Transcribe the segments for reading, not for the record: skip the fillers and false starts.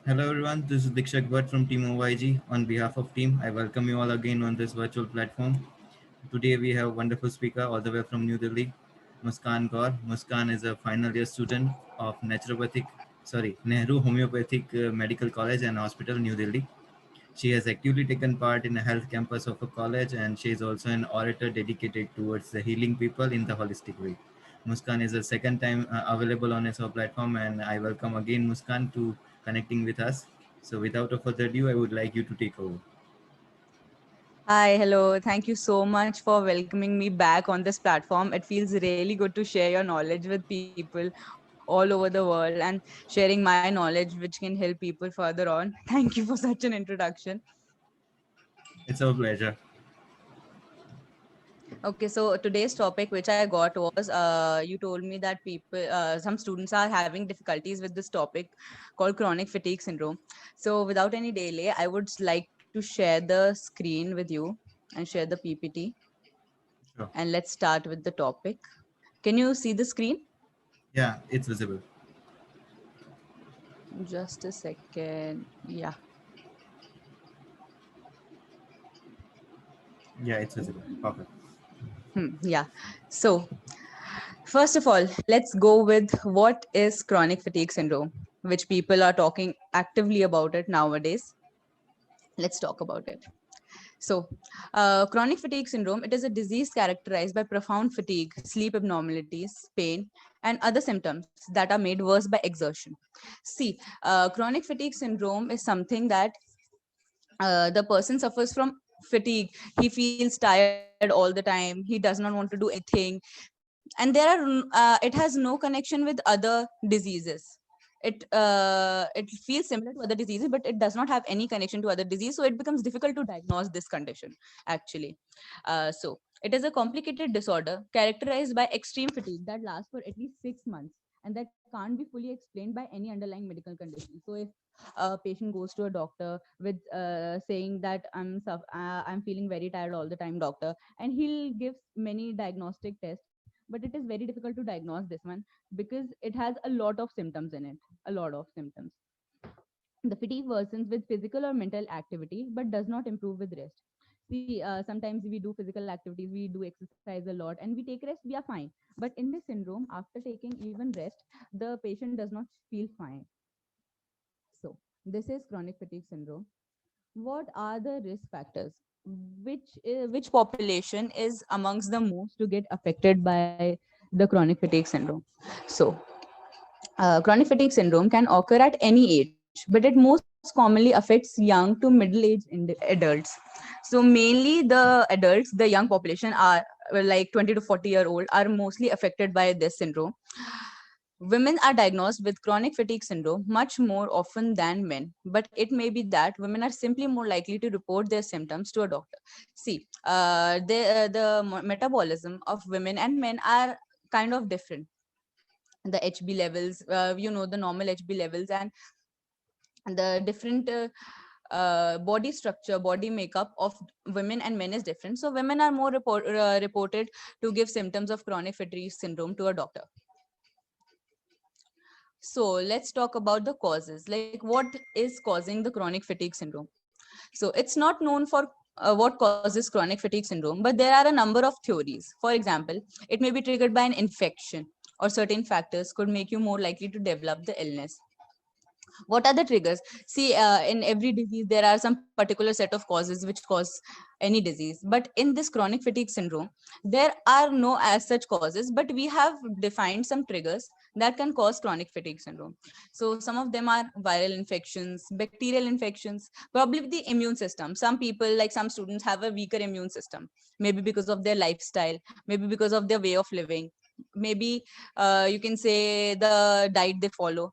Hello everyone, this is Dikshak Bhatt from Team OYG. On behalf of Team, I welcome you all again on this virtual platform. Today we have a wonderful speaker all the way from New Delhi, Muskan Gaur. Muskan is a final year student of Nehru Homeopathic Medical College and Hospital, New Delhi. She has actively taken part in a health campus of a college and she is also an orator dedicated towards the healing people in the holistic way. Muskan is the second time available on our platform and I welcome again Muskan to connecting with us. So without a further ado, I would like you to take over. Hi, hello. Thank you so much for welcoming me back on this platform. It feels really good to share your knowledge with people all over the world and sharing my knowledge, which can help people further on. Thank you for such an introduction. It's our pleasure. Okay, so today's topic, which I got was you told me that some students are having difficulties with this topic called chronic fatigue syndrome. So, without any delay, I would like to share the screen with you and share the PPT. Sure. And let's start with the topic. Can you see the screen? Yeah, it's visible. Just a second. Yeah. Yeah, it's visible. Perfect. Yeah. So, first of all, let's go with what is chronic fatigue syndrome, which people are talking actively about it nowadays. Let's talk about it. So, chronic fatigue syndrome, it is a disease characterized by profound fatigue, sleep abnormalities, pain, and other symptoms that are made worse by exertion. See, chronic fatigue syndrome is something that the person suffers from fatigue. He feels tired all the time. He does not want to do anything, and it has no connection with other diseases. It feels similar to other diseases, but it does not have any connection to other disease, so it becomes difficult to diagnose this condition actually. So it is a complicated disorder characterized by extreme fatigue that lasts for at least 6 months, and that can't be fully explained by any underlying medical condition. So if a patient goes to a doctor with saying that I'm feeling very tired all the time, doctor, and he'll give many diagnostic tests, but it is very difficult to diagnose this one because it has a lot of symptoms in it, a lot of symptoms. The fatigue worsens with physical or mental activity but does not improve with rest. See, sometimes we do physical activities, we do exercise a lot, and we take rest, we are fine. But in this syndrome, after taking even rest, the patient does not feel fine. So, this is chronic fatigue syndrome. What are the risk factors? Which population is amongst the most to get affected by the chronic fatigue syndrome? So, chronic fatigue syndrome can occur at any age, but it most commonly affects young to middle-aged adults. So mainly the adults, the young population are like 20 to 40-year-old are mostly affected by this syndrome. Women are diagnosed with chronic fatigue syndrome much more often than men, but it may be that women are simply more likely to report their symptoms to a doctor. See, the metabolism of women and men are kind of different. The HB levels, the normal HB levels, and the different body structure, body makeup of women and men is different. So women are more reported to give symptoms of chronic fatigue syndrome to a doctor. So let's talk about the causes. Like, what is causing the chronic fatigue syndrome? So it's not known for what causes chronic fatigue syndrome, but there are a number of theories. For example, it may be triggered by an infection, or certain factors could make you more likely to develop the illness. What are the triggers? See, in every disease there are some particular set of causes which cause any disease, but in this chronic fatigue syndrome there are no as such causes, but we have defined some triggers that can cause chronic fatigue syndrome. So some of them are viral infections, bacterial infections, probably the immune system. Some people, like some students, have a weaker immune system, maybe because of their lifestyle, maybe because of their way of living, maybe you can say the diet they follow,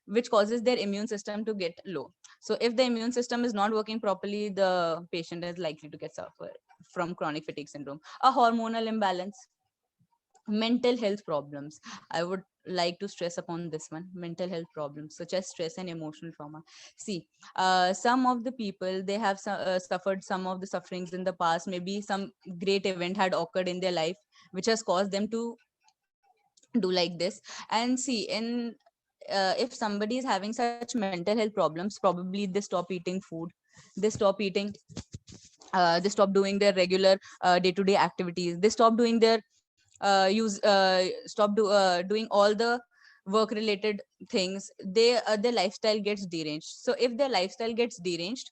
which causes their immune system to get low. So if the immune system is not working properly, the patient is likely to get suffer from chronic fatigue syndrome. A hormonal imbalance, mental health problems. I would like to stress upon this one: mental health problems such as stress and emotional trauma. See, some of the people, they have suffered some of the sufferings in the past. Maybe some great event had occurred in their life which has caused them to do like this. And see, in if somebody is having such mental health problems, probably they stop eating food, they stop eating, they stop doing their regular day-to-day activities, they stop doing their doing all the work related things. Their lifestyle gets deranged. So if their lifestyle gets deranged,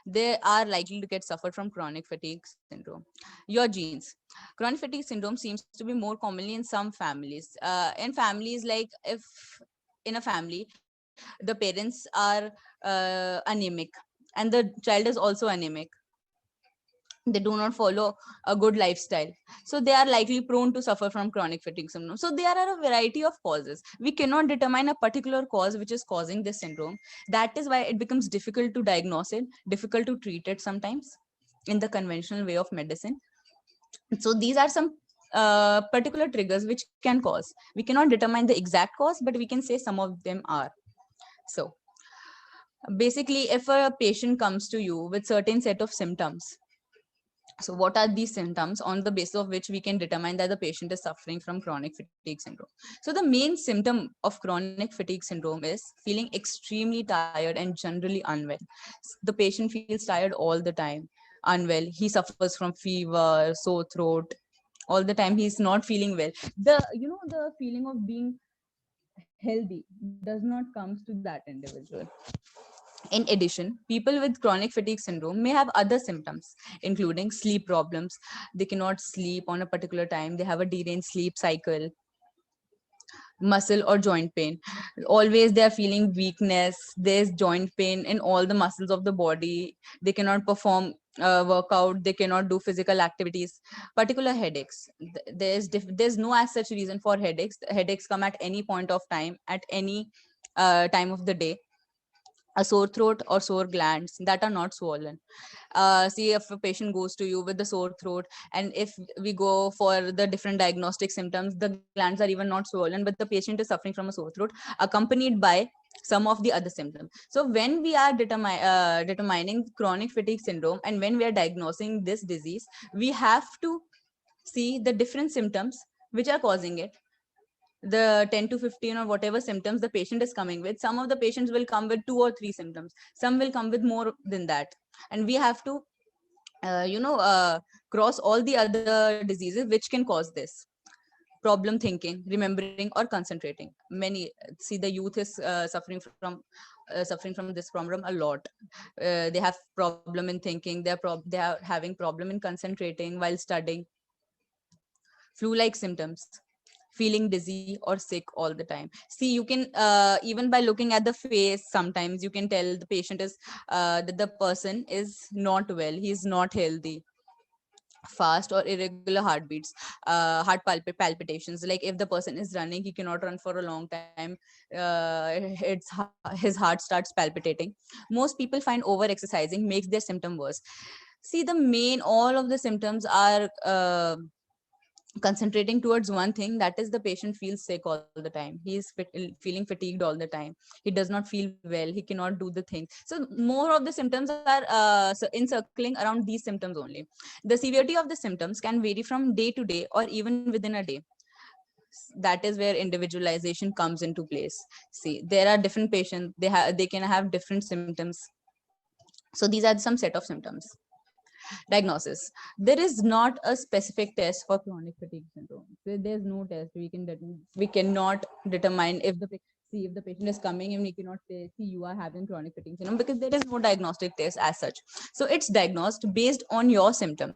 they are likely to get suffered from chronic fatigue syndrome. Your genes. Chronic fatigue syndrome seems to be more commonly in some families. In families, like if in a family the parents are anemic and the child is also anemic, they do not follow a good lifestyle, so they are likely prone to suffer from chronic fatigue syndrome. So there are a variety of causes. We cannot determine a particular cause which is causing this syndrome. That is why it becomes difficult to diagnose it, difficult to treat it sometimes in the conventional way of medicine. So these are some particular triggers which can cause. We cannot determine the exact cause, but we can say some of them are. So basically, if a patient comes to you with certain set of symptoms, so what are these symptoms on the basis of which we can determine that the patient is suffering from chronic fatigue syndrome? So the main symptom of chronic fatigue syndrome is feeling extremely tired and generally unwell. The patient feels tired all the time, unwell. He suffers from fever, sore throat. All the time he's not feeling well. The feeling of being healthy does not comes to that individual. In addition, people with chronic fatigue syndrome may have other symptoms, including sleep problems. They cannot sleep on a particular time. They have a deranged sleep cycle, muscle or joint pain. Always they are feeling weakness. There's joint pain in all the muscles of the body. They cannot perform workout. They cannot do physical activities. Particular headaches. There's no as such reason for headaches. Headaches come at any point of time, at any time of the day. A sore throat or sore glands that are not swollen. See, if a patient goes to you with the sore throat, and if we go for the different diagnostic symptoms, the glands are even not swollen, but the patient is suffering from a sore throat accompanied by some of the other symptoms. So when we are determining chronic fatigue syndrome, and when we are diagnosing this disease, we have to see the different symptoms which are causing it, the 10 to 15 or whatever symptoms the patient is coming with. Some of the patients will come with 2 or 3 symptoms, some will come with more than that, and we have to cross all the other diseases which can cause this. Problem thinking, remembering or concentrating. Many, see, the youth is suffering from this problem a lot. They have problem in thinking, they are having problem in concentrating while studying. Flu-like symptoms, feeling dizzy or sick all the time. See, you can even by looking at the face, sometimes you can tell the patient is that the person is not well, he is not healthy. Fast or irregular heartbeats, palpitations, like if the person is running, he cannot run for a long time. His heart starts palpitating. Most people find over exercising makes their symptom worse. See, the main, all of the symptoms are concentrating towards one thing, that is the patient feels sick all the time. He is feeling fatigued all the time. He does not feel well, he cannot do the things. So more of the symptoms are encircling around these symptoms only. The severity of the symptoms can vary from day to day or even within a day. That is where individualization comes into place. See, there are different patients, they can have different symptoms. So these are some set of symptoms. Diagnosis. There is not a specific test for chronic fatigue syndrome. There's no test. We cannot determine if if the patient is coming and we cannot say, see, you are having chronic fatigue syndrome, because there is no diagnostic test as such. So it's diagnosed based on your symptoms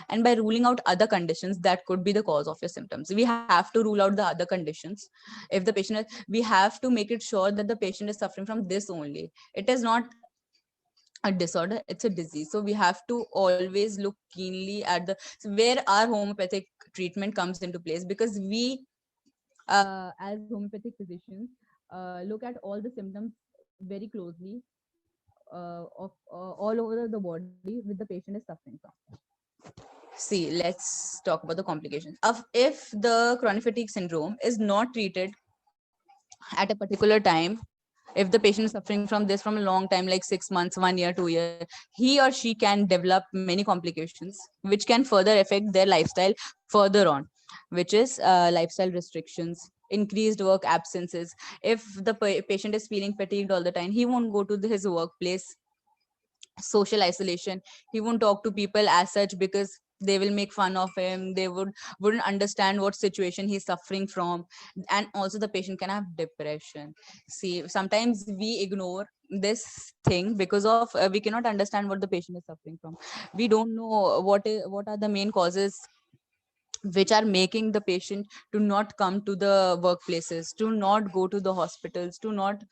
and by ruling out other conditions that could be the cause of your symptoms. We have to rule out the other conditions. If the patient is, we have to make it sure that the patient is suffering from this only. It is not a disorder, it's a disease. So we have to always look keenly at the, so where our homeopathic treatment comes into place, because we as homeopathic physicians look at all the symptoms very closely of all over the body with the patient is suffering from. See, let's talk about the complications of, if the chronic fatigue syndrome is not treated at a particular time, if the patient is suffering from this from a long time, like 6 months, 1 year, 2 year, he or she can develop many complications which can further affect their lifestyle further on, which is lifestyle restrictions, increased work absences. If the patient is feeling fatigued all the time, he won't go to his workplace. Social isolation, he won't talk to people as such because they will make fun of him. They wouldn't understand what situation he's suffering from. And also the patient can have depression. See, sometimes we ignore this thing because of we cannot understand what the patient is suffering from. We don't know what are the main causes which are making the patient to not come to the workplaces, to not go to the hospitals, to not.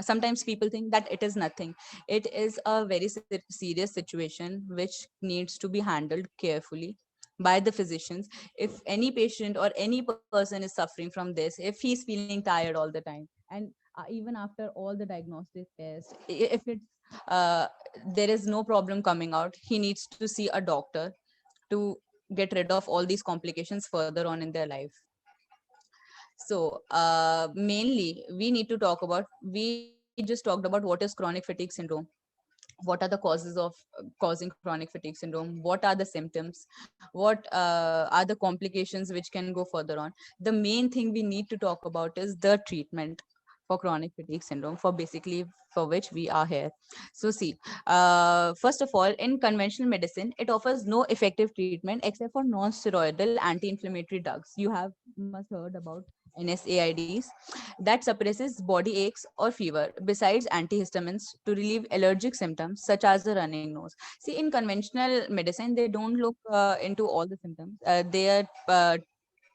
Sometimes people think that it is nothing. It is a very serious situation which needs to be handled carefully by the physicians. If any patient or any person is suffering from this, if he's feeling tired all the time, and even after all the diagnostic tests, if it's uh, there is no problem coming out, he needs to see a doctor to get rid of all these complications further on in their life. So mainly we need to talk about, we just talked about what is chronic fatigue syndrome, what are the causes of causing chronic fatigue syndrome, what are the symptoms, what are the complications which can go further on. The main thing we need to talk about is the treatment for chronic fatigue syndrome, for basically for which we are here. So see, first of all, in conventional medicine, it offers no effective treatment except for non-steroidal anti-inflammatory drugs. You have must heard about NSAIDs that suppresses body aches or fever, besides antihistamines to relieve allergic symptoms such as the running nose. See, in conventional medicine, they don't look into all the symptoms. Their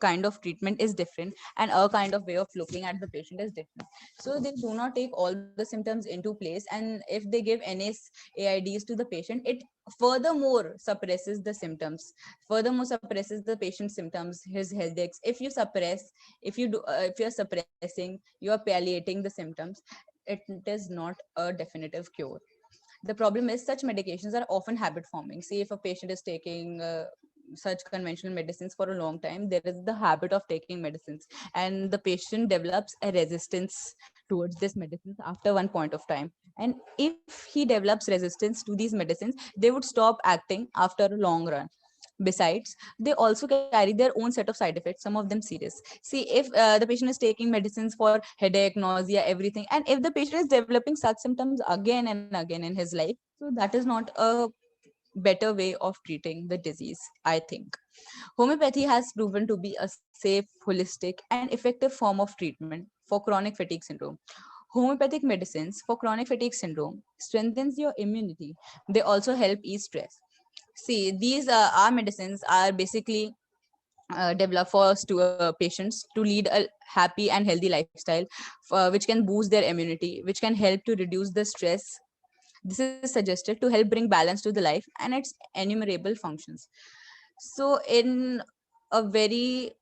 kind of treatment is different, and a kind of way of looking at the patient is different. So they do not take all the symptoms into place, and if they give NSAIDs to the patient, it furthermore suppresses the symptoms, furthermore suppresses the patient's symptoms, his headaches. If you suppress, if you're suppressing, you are palliating the symptoms, it is not a definitive cure. The problem is such medications are often habit forming. See, if a patient is taking such conventional medicines for a long time, there is the habit of taking medicines, and the patient develops a resistance towards these medicines after one point of time. And if he develops resistance to these medicines, they would stop acting after a long run. Besides, they also carry their own set of side effects, some of them serious. See, if the patient is taking medicines for headache, nausea, everything, and if the patient is developing such symptoms again and again in his life, so that is not a better way of treating the disease, I think. Homeopathy has proven to be a safe, holistic, and effective form of treatment for chronic fatigue syndrome. Homeopathic medicines for chronic fatigue syndrome strengthens your immunity. They also help ease stress. See, these our medicines are basically developed for patients to lead a happy and healthy lifestyle, which can boost their immunity, which can help to reduce the stress. This is suggested to help bring balance to the life and its enumerable functions. So, in a very,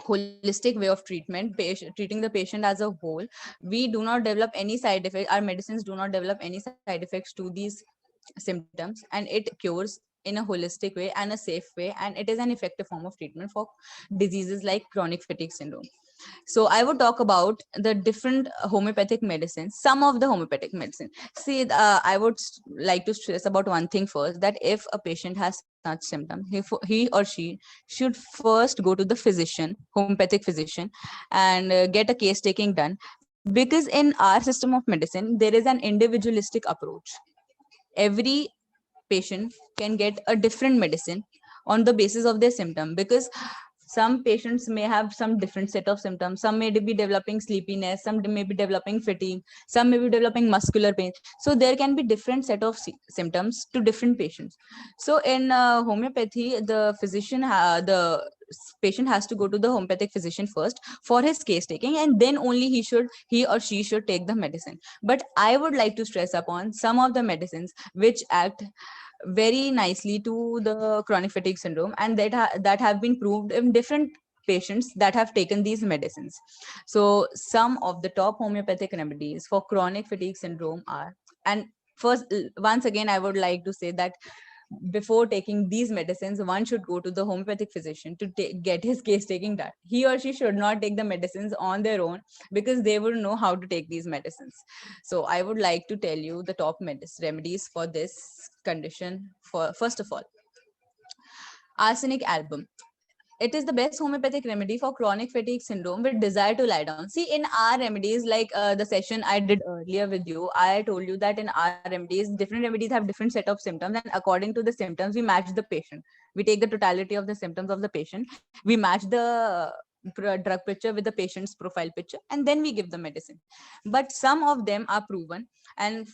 holistic way of treatment, treating the patient as a whole, we do not develop any side effect. Our medicines do not develop any side effects to these symptoms, and it cures in a holistic way and a safe way, and it is an effective form of treatment for diseases like chronic fatigue syndrome. So I would talk about the different homeopathic medicines, some of the homeopathic medicine. See, I would like to stress about one thing first, that if a patient has such symptom, he or she should first go to the physician, homeopathic physician, and get a case taking done. Because in our system of medicine, there is an individualistic approach. Every patient can get a different medicine on the basis of their symptom, because some patients may have some different set of symptoms. Some may be developing sleepiness, some may be developing fatigue, some may be developing muscular pain. So there can be different set of symptoms to different patients. So in homeopathy, the patient has to go to the homeopathic physician first for his case taking, and then only he or she should take the medicine. But I would like to stress upon some of the medicines which act very nicely to the chronic fatigue syndrome, and that have been proved in different patients that have taken these medicines. So some of the top homeopathic remedies for chronic fatigue syndrome are, and first, once again, I would like to say that before taking these medicines, one should go to the homeopathic physician to get his case taking done. He or she should not take the medicines on their own, because they will know how to take these medicines. So I would like to tell you the top remedies for this condition. For first of all, arsenic album. It is the best homeopathic remedy for chronic fatigue syndrome with desire to lie down. See, in our remedies, like the session I did earlier with you, I told you that in our remedies, different remedies have different set of symptoms, and according to the symptoms, we match the patient. We take the totality of the symptoms of the patient, we match the drug picture with the patient's profile picture, and then we give the medicine. But some of them are proven and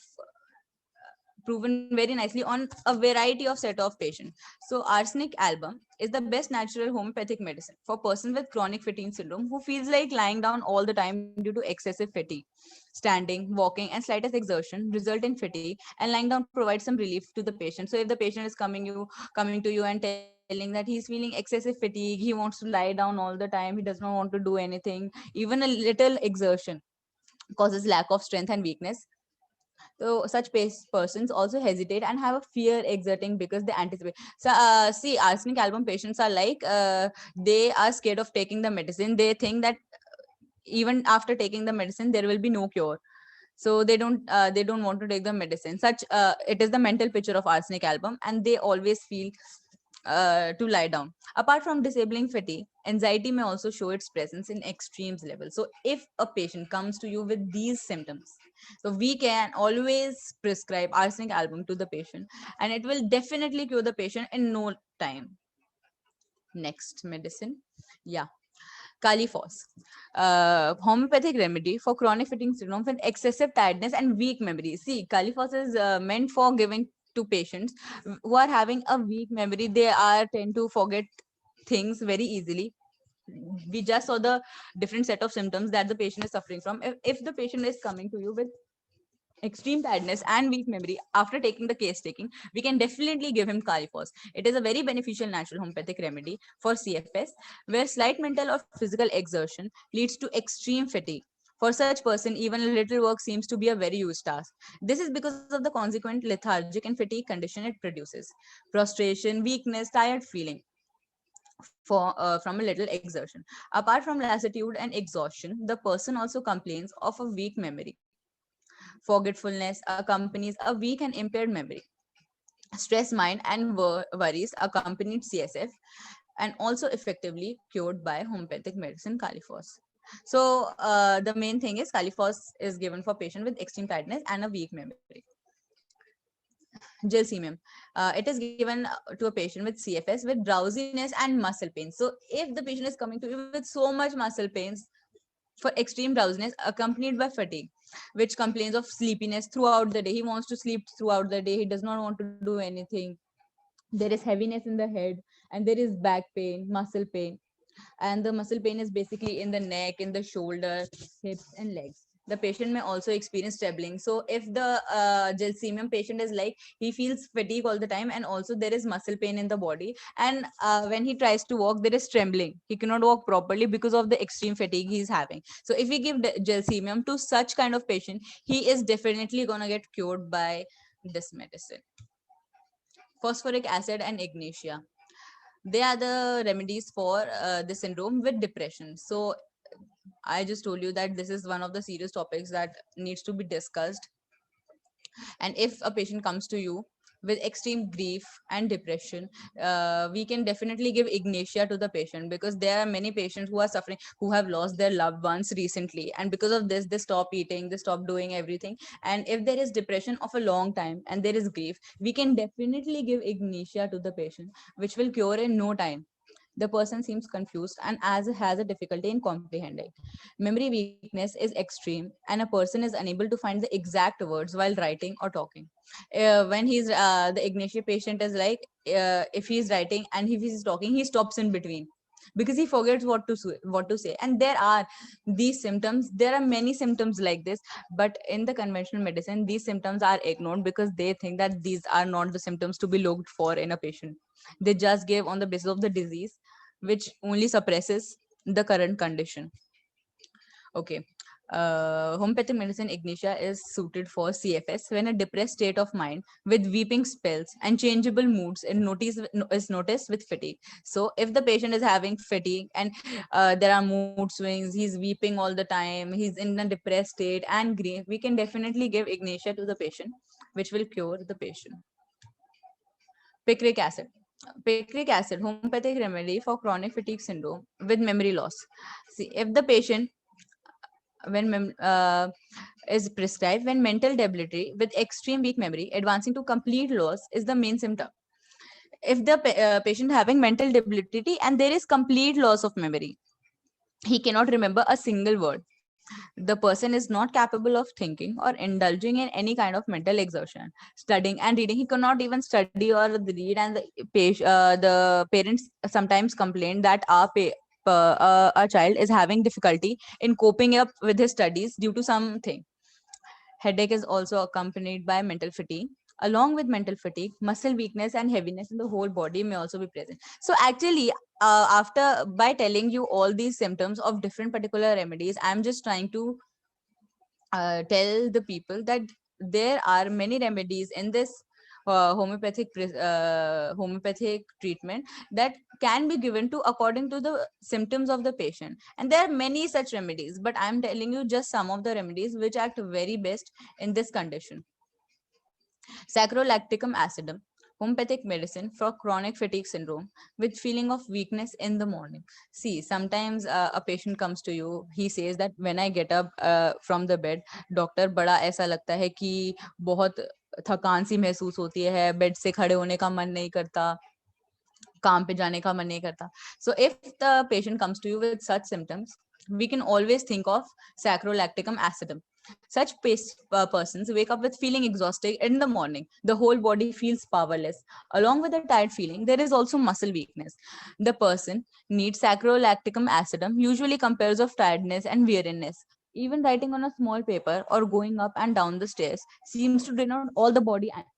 proven very nicely on a variety of set of patients. So arsenic album is the best natural homeopathic medicine for person with chronic fatigue syndrome who feels like lying down all the time due to excessive fatigue. Standing, walking, and slightest exertion result in fatigue, and lying down provides some relief to the patient. So if the patient is coming to you and telling that he's feeling excessive fatigue, he wants to lie down all the time, he does not want to do anything, even a little exertion causes lack of strength and weakness. So such persons also hesitate and have a fear exerting because they anticipate. So see, arsenic album patients are like they are scared of taking the medicine. They think that even after taking the medicine there will be no cure, so they don't want to take the medicine. Such it is the mental picture of arsenic album, and they always feel to lie down. Apart from disabling fatigue, anxiety may also show its presence in extremes level. So if a patient comes to you with these symptoms, so we can always prescribe arsenic album to the patient, and it will definitely cure the patient in no time. Next medicine, yeah, Califos, homeopathic remedy for chronic fatigue syndrome with excessive tiredness and weak memory. See, Califos is meant for giving to patients who are having a weak memory. They are tend to forget things very easily. We just saw the different set of symptoms that the patient is suffering from. If the patient is coming to you with extreme tiredness and weak memory after taking the case taking, we can definitely give him Califos. It is a very beneficial natural homeopathic remedy for CFS, where slight mental or physical exertion leads to extreme fatigue. For such person, even a little work seems to be a very huge task. This is because of the consequent lethargic and fatigue condition it produces. Frustration, weakness, tired feeling from a little exertion. Apart from lassitude and exhaustion, the person also complains of a weak memory. Forgetfulness accompanies a weak and impaired memory. Stress, mind, and worries accompanied CSF, and also effectively cured by homeopathic medicine Califos. So the main thing is Califos is given for patient with extreme tiredness and a weak memory. Gelsemium. It is given to a patient with CFS with drowsiness and muscle pain. So if the patient is coming to you with so much muscle pains, for extreme drowsiness accompanied by fatigue, which complains of sleepiness throughout the day. He wants to sleep throughout the day. He does not want to do anything. There is heaviness in the head, and there is back pain, muscle pain, and the muscle pain is basically in the neck, in the shoulder, hips, and legs. The patient may also experience trembling. So if the gelsemium patient is like he feels fatigue all the time, and also there is muscle pain in the body, and when he tries to walk, there is trembling. He cannot walk properly because of the extreme fatigue he is having. So if we give gelsemium to such kind of patient, he is definitely gonna get cured by this medicine. Phosphoric acid and ignatia, they are the remedies for the syndrome with depression. So I just told you that this is one of the serious topics that needs to be discussed. And if a patient comes to you with extreme grief and depression, we can definitely give ignatia to the patient, because there are many patients who are suffering, who have lost their loved ones recently, and because of this they stop eating, they stop doing everything. And if there is depression of a long time and there is grief, we can definitely give ignatia to the patient, which will cure in no time. The person seems confused and as has a difficulty in comprehending. Memory weakness is extreme, and a person is unable to find the exact words while writing or talking. When he's the ignatia patient is like, if he's writing and if he's talking, he stops in between because he forgets what to say. And there are these symptoms. There are many symptoms like this, but in the conventional medicine, these symptoms are ignored because they think that these are not the symptoms to be looked for in a patient. They just give on the basis of the disease, which only suppresses the current condition. Okay. Homeopathic medicine ignatia is suited for CFS when a depressed state of mind with weeping spells and changeable moods is noticed with fatigue. So if the patient is having fatigue and there are mood swings, he's weeping all the time, he's in a depressed state and grief, we can definitely give ignatia to the patient, which will cure the patient. Picric acid. Picric acid, homeopathic remedy for chronic fatigue syndrome with memory loss. See, if the patient is prescribed when mental debility with extreme weak memory advancing to complete loss is the main symptom. If the patient having mental debility and there is complete loss of memory, he cannot remember a single word, the person is not capable of thinking or indulging in any kind of mental exertion, studying and reading. He cannot even study or read, and the parents sometimes complain that our child is having difficulty in coping up with his studies due to something. Headache is also accompanied by mental fatigue. Along with mental fatigue, muscle weakness and heaviness in the whole body may also be present. So actually, after by telling you all these symptoms of different particular remedies, I'm just trying to tell the people that there are many remedies in this homeopathic treatment that can be given to according to the symptoms of the patient, and there are many such remedies, but I'm telling you just some of the remedies which act very best in this condition. Sacrolacticum acidum, homeopathic medicine for chronic fatigue syndrome with feeling of weakness in the morning. See, sometimes a patient comes to you, he says that when I get up from the bed, doctor, बड़ा ऐसा लगता है कि बहुत थकान सी महसूस होती है, बेड से खड़े होने का मन नहीं करता, काम पे जाने का मन नहीं करता. So if the patient comes to you with such symptoms, we can always think of sacrolacticum acidum. Such persons wake up with feeling exhausted in the morning. The whole body feels powerless. Along with the tired feeling, there is also muscle weakness. The person needs sacrolacticum acidum, usually compares of tiredness and weariness. Even writing on a small paper or going up and down the stairs seems to drain out all the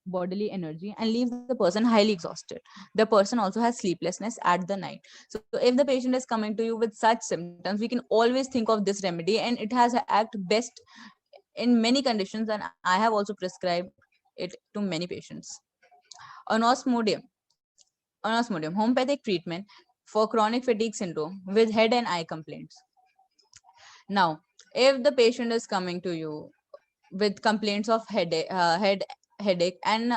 bodily energy and leaves the person highly exhausted. The person also has sleeplessness at the night. So if the patient is coming to you with such symptoms, we can always think of this remedy, and it has act best in many conditions, and I have also prescribed it to many patients. Anosmodium. Anosmodium, homeopathic treatment for chronic fatigue syndrome with head and eye complaints. Now, if the patient is coming to you with complaints of headache and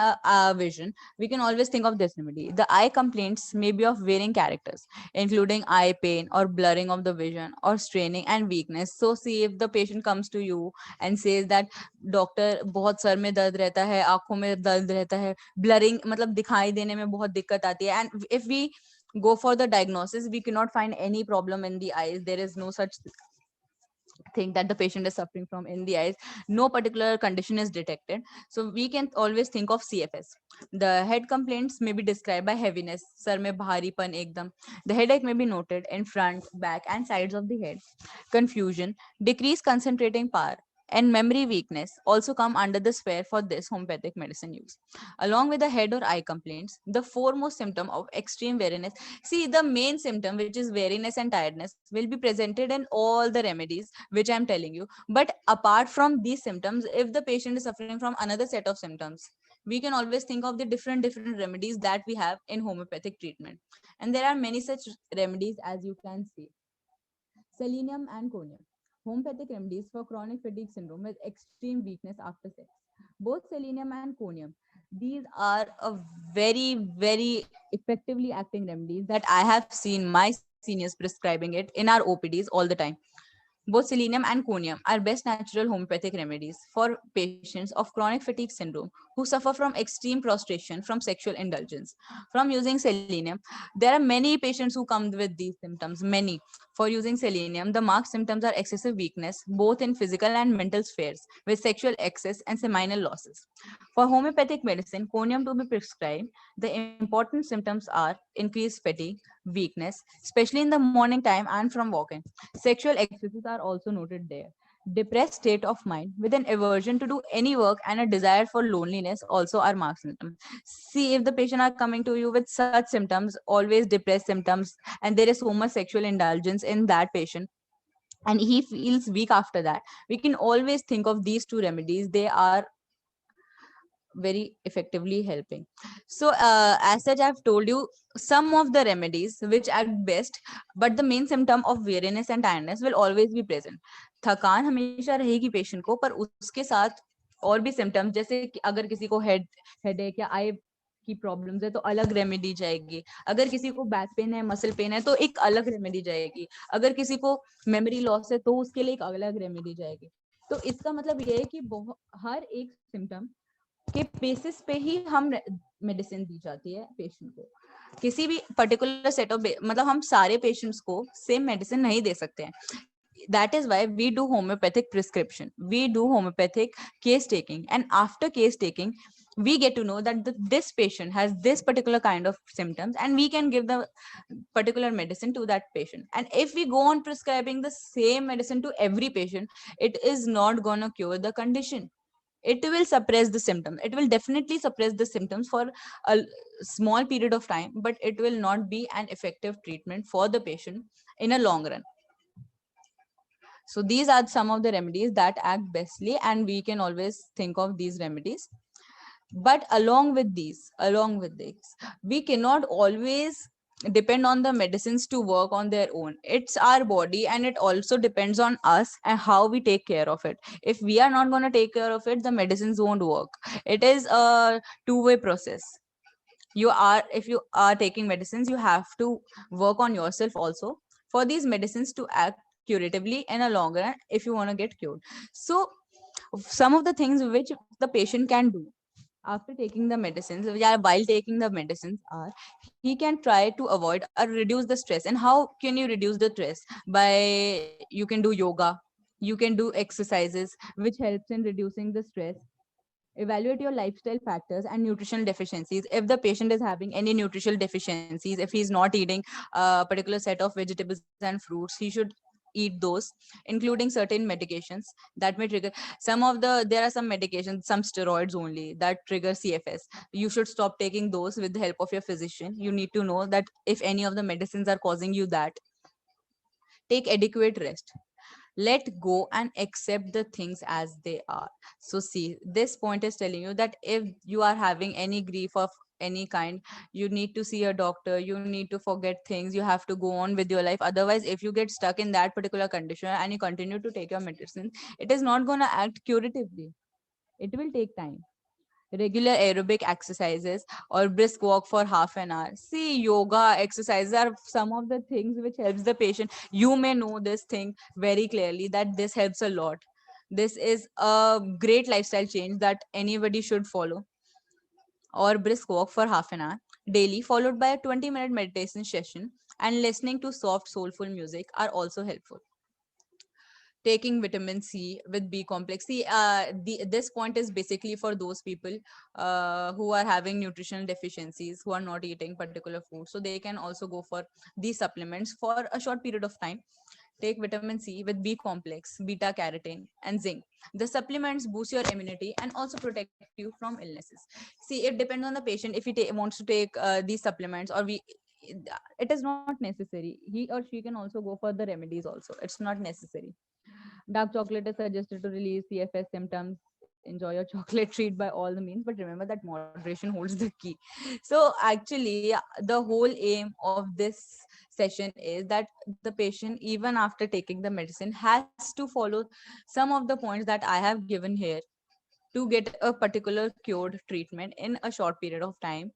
vision, we can always think of this remedy. The eye complaints may be of varying characters, including eye pain or blurring of the vision or straining and weakness. So see, if the patient comes to you and says that doctor बहुत sir में दर्द रहता है, आंखों में दर्द रहता है, ब्लरिंग मतलब दिखाई देने में बहुत दिक्कत आती है, and if we go for the diagnosis, we cannot find any problem in the eyes. There is no such thing that the patient is suffering from in the eyes. No particular condition is detected. So we can always think of CFS. The head complaints may be described by heaviness, sir mein bharipan ekdam. The headache may be noted in front, back, and sides of the head. Confusion, decreased concentrating power, and memory weakness also come under the sphere for this homeopathic medicine use. Along with the head or eye complaints, the foremost symptom of extreme weariness. See, the main symptom, which is weariness and tiredness, will be presented in all the remedies which I'm telling you. But apart from these symptoms, if the patient is suffering from another set of symptoms, we can always think of the different remedies that we have in homeopathic treatment. And there are many such remedies, as you can see. Selenium and conium, homeopathic remedies for chronic fatigue syndrome with extreme weakness after sex. Both selenium and conium, these are a very effectively acting remedies that I have seen my seniors prescribing it in our OPDs all the time. Both selenium and conium are best natural homeopathic remedies for patients of chronic fatigue syndrome who suffer from extreme prostration from sexual indulgence. From using selenium, there are many patients who come with these symptoms. Many. For using selenium, the marked symptoms are excessive weakness, both in physical and mental spheres, with sexual excess and seminal losses. For homeopathic medicine, conium to be prescribed, the important symptoms are increased fatigue, weakness, especially in the morning time and from walking. Sexual excesses are also noted there. Depressed state of mind with an aversion to do any work and a desire for loneliness also are marked symptoms. See, if the patient are coming to you with such symptoms, always depressed symptoms, and there is so much sexual indulgence in that patient, and he feels weak after that, we can always think of these two remedies. They are very effectively helping. So as such, I've told you some of the remedies which act best, but the main symptom of weariness and tiredness will always be present. थकान हमेशा रहेगी patient को, पर उसके साथ और भी symptoms, जैसे कि अगर किसी को हेडेक या आई की प्रॉब्लम्स है तो अलग रेमेडी जाएगी, अगर किसी को बैक पेन है, मसल पेन है तो एक अलग रेमेडी जाएगी, अगर किसी को मेमोरी लॉस है तो उसके लिए एक अलग रेमेडी जाएगी। तो इसका मतलब ये है कि हर एक सिम्टम के बेसिस पे ही हम मेडिसिन दी जाती है पेशेंट को। किसी भी पर्टिकुलर सेट ऑफ मतलब हम सारे पेशेंट्स को सेम मेडिसिन नहीं दे सकते हैं। That is why we do homeopathic prescription, we do homeopathic case taking, and after case taking we get to know that this patient has this particular kind of symptoms and we can give the particular medicine to that patient. And if we go on prescribing the same medicine to every patient, it is not going to cure the condition. It will suppress the symptom, it will definitely suppress the symptoms for a small period of time, but it will not be an effective treatment for the patient in a long run. So these are some of the remedies that act bestly, and we can always think of these remedies. But along with these, we cannot always depend on the medicines to work on their own. It's our body, and it also depends on us and how we take care of it. If we are not going to take care of it, the medicines won't work. It is a two-way process. If you are taking medicines, you have to work on yourself also for these medicines to act curatively in a long run if you want to get cured. So some of the things which the patient can do after taking the medicines, while taking the medicines, are he can try to avoid or reduce the stress. And how can you reduce the stress? By you can do yoga, you can do exercises which helps in reducing the stress. Evaluate your lifestyle factors and nutritional deficiencies. If the patient is having any nutritional deficiencies, if he's not eating a particular set of vegetables and fruits, he should eat those, including certain medications that may trigger there are some medications, some steroids only that trigger CFS. You should stop taking those with the help of your physician. You need to know that if any of the medicines are causing you that. Take adequate rest, let go and accept the things as they are. So see, this point is telling you that if you are having any grief of any kind, you need to see a doctor, you need to forget things, you have to go on with your life. Otherwise, if you get stuck in that particular condition and you continue to take your medicine, it is not going to act curatively. It will take time. Regular aerobic exercises or brisk walk for half an hour. See, yoga exercises are some of the things which helps the patient. You may know this thing very clearly that this helps a lot. This is a great lifestyle change that anybody should follow. Or brisk walk for half an hour daily, followed by a 20-minute meditation session, and listening to soft soulful music are also helpful. Taking vitamin C with B complex. See, this point is basically for those people who are having nutritional deficiencies, who are not eating particular food. So they can also go for these supplements for a short period of time. Take vitamin C with B complex, beta carotene, and zinc. The supplements boost your immunity and also protect you from illnesses. See, it depends on the patient if he wants to take these supplements, or it is not necessary. He or she can also go for the remedies also. It's not necessary. Dark chocolate is suggested to release CFS symptoms. Enjoy your chocolate treat by all the means, but remember that moderation holds the key. So actually, the whole aim of this session is that the patient, even after taking the medicine, has to follow some of the points that I have given here to get a particular cured treatment in a short period of time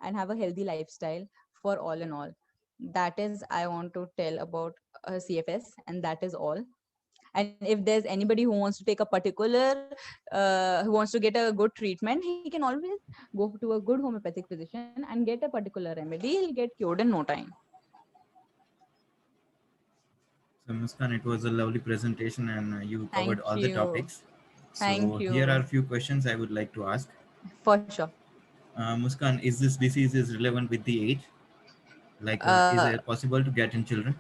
and have a healthy lifestyle for all in all. That is, I want to tell about CFS, and that is all. And if there's anybody who wants to take a particular who wants to get a good treatment, he can always go to a good homeopathic physician and get a particular remedy. He'll get cured in no time. So, Muskan, it was a lovely presentation and you Thank covered all the you. topics. Thank So, here you. are a few questions I would like to ask. For sure. Muskan, is this disease is relevant with the age? Like, is uh it possible to get in children?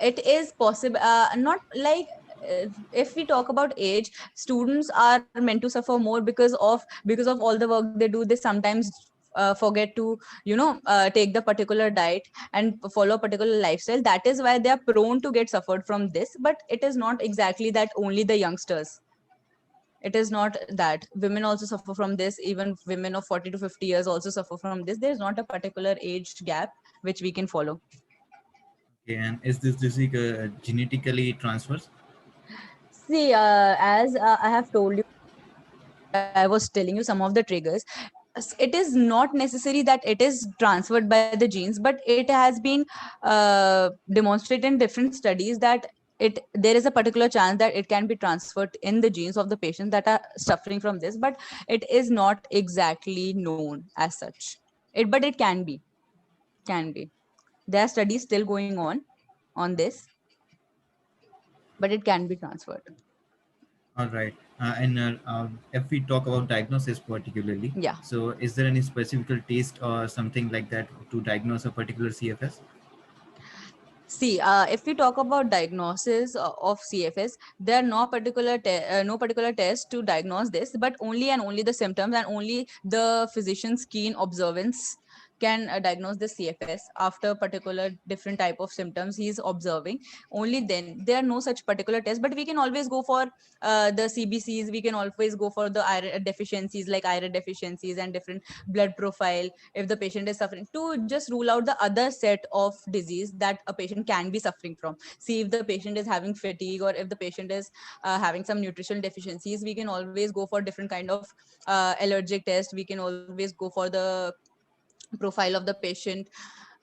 it is possible, not like, if we talk about age, students are meant to suffer more because of all the work they do. They sometimes forget to take the particular diet and follow a particular lifestyle. That is why they are prone to get suffered from this. But it is not exactly that only the youngsters. It is not that women also suffer from this. Even women of 40 to 50 years also suffer from this. There is not a particular age gap which we can follow. Okay, and is this disease genetically transfers? See, as I have told you, I was telling you some of the triggers. it is not necessary that it is transferred by the genes, but it has been demonstrated in different studies that there is a particular chance that it can be transferred in the genes of the patients that are suffering from this, but it is not exactly known as such. But it can be. There are studies still going on this, but it can be transferred. All right. And if we talk about diagnosis particularly, Yeah. so is there any specific test or something like that to diagnose a particular CFS? See, if we talk about diagnosis of CFS, there are no particular test to diagnose this, but only and only the symptoms and only the physician's keen observance can diagnose the CFS after particular different type of symptoms he is observing. Only then there are no such particular tests, but we can always go for the CBCs. We can always go for the iron deficiencies like iron deficiencies and different blood profile if the patient is suffering, to just rule out the other set of disease that a patient can be suffering from. See if the patient is having fatigue, or if the patient is having some nutritional deficiencies. We can always go for different kind of allergic test. We can always go for the profile of the patient,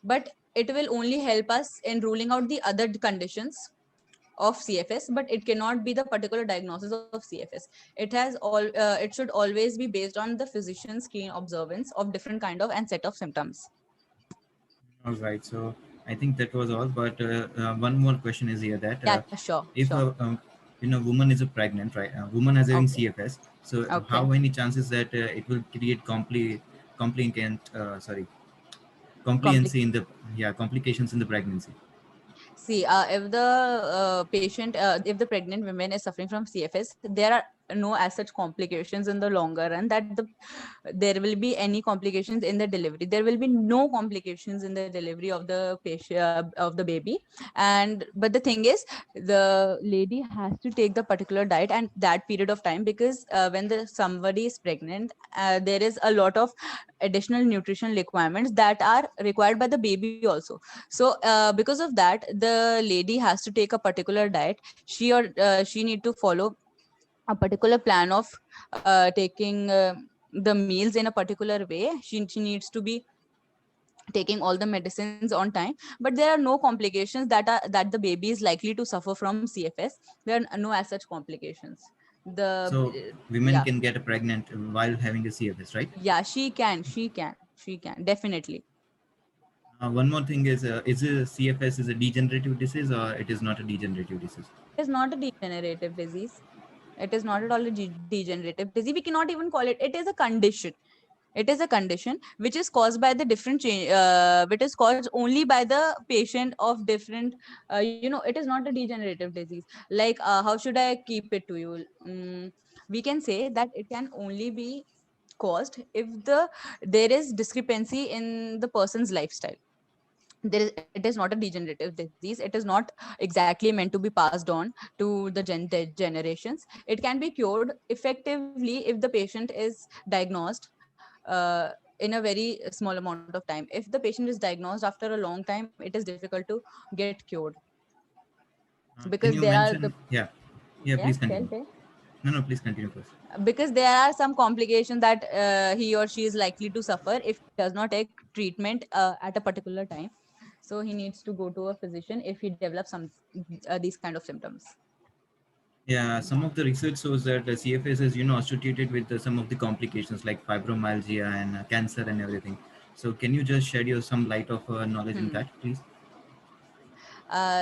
but it will only help us in ruling out the other conditions of CFS, but it cannot be the particular diagnosis of CFS. It should always be based on the physician's keen observance of different kind of and set of symptoms. All right. So I think that was all. But one more question is here that Yeah, sure, if sure. woman is a pregnant, right? A woman is having Okay, CFS. So how okay. many chances that it will create complicant Compli- compliancy in the complications in the pregnancy? See, if the if the pregnant woman is suffering from CFS, there are no as such complications in the longer run that there will be any complications in the delivery. There will be no complications in the delivery of the patient of the baby. And but the thing is, the lady has to take the particular diet and that period of time, because when the somebody is pregnant, there is a lot of additional nutrition requirements that are required by the baby also. So because of that, the lady has to take a particular diet. She need to follow a particular plan of taking the meals in a particular way. She needs to be taking all the medicines on time, but there are no complications that the baby is likely to suffer from CFS. There are no as such complications. The So women Yeah, can get pregnant while having a CFS, right? yeah, she can definitely. One more thing is a CFS is a degenerative disease or it is not a degenerative disease? It is not a degenerative disease. It is not at all a degenerative disease. We cannot even call it. It is a condition. It is a condition which is caused by the different change. Which is caused only by the patient of different. It is not a degenerative disease. Like, how should I keep it to you? We can say that it can only be caused if there is discrepancy in the person's lifestyle. It is not a degenerative disease. It is not exactly meant to be passed on to the generations. It can be cured effectively if the patient is diagnosed in a very small amount of time. If the patient is diagnosed after a long time, it is difficult to get cured, because Can you there are the mention? Yeah, yeah. yeah Please tell, continue. tell. No, no. Please continue first. Because there are some complications that he or she is likely to suffer if he does not take treatment at a particular time. So he needs to go to a physician if he develops some these kind of symptoms. Yeah, some of the research shows that the CFS is associated with some of the complications like fibromyalgia and cancer and everything. So can you just shed your some light of knowledge in Hmm. that, please?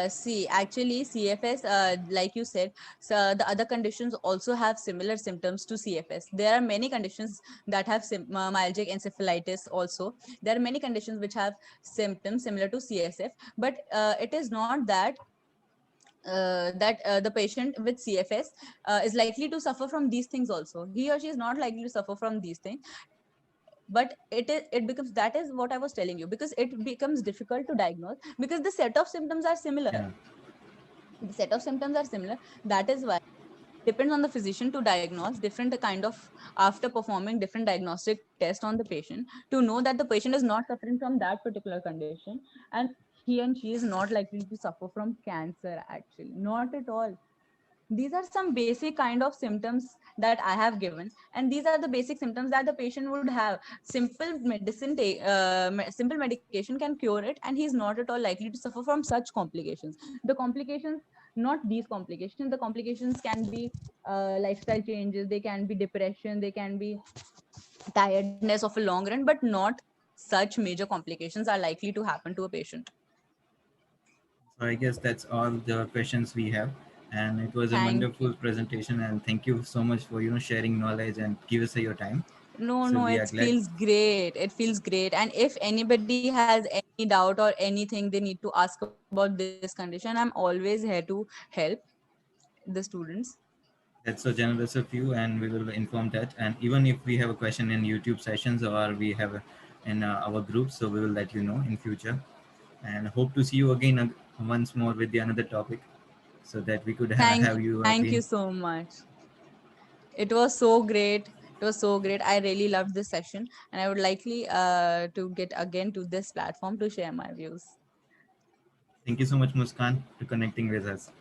See, actually, CFS, like you said, so the other conditions also have similar symptoms to CFS. There are many conditions that have myalgic encephalitis also. There are many conditions which have symptoms similar to CSF, but it is not that the patient with CFS is likely to suffer from these things also. He or she is not likely to suffer from these things, but it becomes, that is what I was telling you, because it becomes difficult to diagnose because the set of symptoms are similar. Yeah. The set of symptoms are similar. That is why depends on the physician to diagnose different kind of, after performing different diagnostic test on the patient, to know that the patient is not suffering from that particular condition, and he and she is not likely to suffer from cancer, actually not at all. These are some basic kind of symptoms that I have given, and these are the basic symptoms that the patient would have. Simple medicine simple medication can cure it, and he's not at all likely to suffer from such complications. The complications, not these complications, the complications can be lifestyle changes, they can be depression, they can be tiredness of a long run, but not such major complications are likely to happen to a patient. So I guess that's all the questions we have. And it was a Thank you. wonderful presentation. And thank you so much for sharing knowledge and give us your time. No, So no, we it are glad. feels great. It feels great. And if anybody has any doubt or anything they need to ask about this condition, I'm always here to help the students. That's so generous of you, and we will inform that. And even if we have a question in YouTube sessions or we have in our group, so we will let you know in future. And hope to see you again once more with the another topic, so that we could have you Thank you again. so much. It was so great. It was so great. I really loved this session, and I would likely to get again to this platform to share my views. Thank you so much, Muskan, for connecting with us.